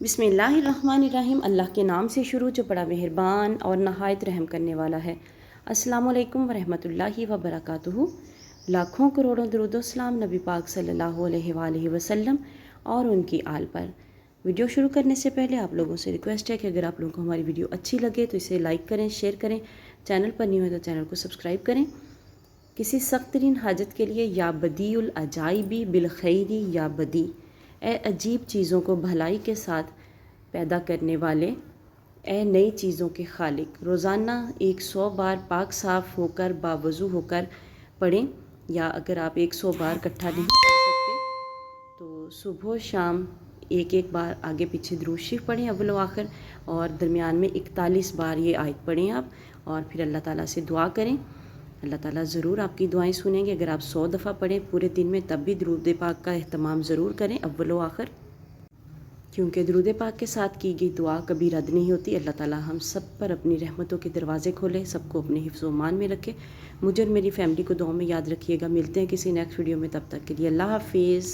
बिस्मिल्लाहिर्रहमानिर्रहीम। अल्लाह के नाम से शुरू जो बड़ा मेहरबान और नहायत रहम करने वाला है। अस्सलामु अलैकुम वरहमतुल्लाहि वबरकातुहू। लाखों करोड़ों दरूद सलाम नबी पाक सल्लल्लाहु अलैहि वसल्लम और उनकी आल पर। वीडियो शुरू करने से पहले आप लोगों से रिक्वेस्ट है कि अगर आप लोगों को हमारी वीडियो अच्छी लगे तो इसे लाइक करें, शेयर करें। चैनल पर नहीं हो तो चैनल को सब्सक्राइब करें। किसी सख्त तरीन हाजत के लिए या बदीउल अजाइबी बिल खैरी या बदी, ए अजीब चीज़ों को भलाई के साथ पैदा करने वाले, ए नई चीज़ों के खालिक। रोज़ाना 100 बार पाक साफ़ होकर बावज़ू होकर पढ़ें, या अगर आप 100 बार इकट्ठा नहीं पढ़ सकते तो सुबह शाम एक एक बार आगे पीछे दुरूद शरीफ पढ़ें अव्वल व आखिर, और दरमियान में 41 बार ये आयत पढ़ें आप, और फिर अल्लाह ताला से दुआ करें। अल्लाह ताला ज़रूर आपकी दुआएं सुनेंगे। अगर आप 100 दफ़ा पढ़ें पूरे दिन में तब भी दरूद पाक का अहतमाम ज़रूर करें अव्वल व आखिर, क्योंकि दरूद पाक के साथ की गई दुआ कभी रद्द नहीं होती। अल्लाह ताला हम सब पर अपनी रहमतों के दरवाज़े खोले, सबको अपने हिफ्ज़ व मान में रखे। मुझे और मेरी फ़ैमिली को दुआ में याद रखिएगा। मिलते हैं किसी नेक्स्ट वीडियो में, तब तक के लिए अल्लाह हाफ़िज़।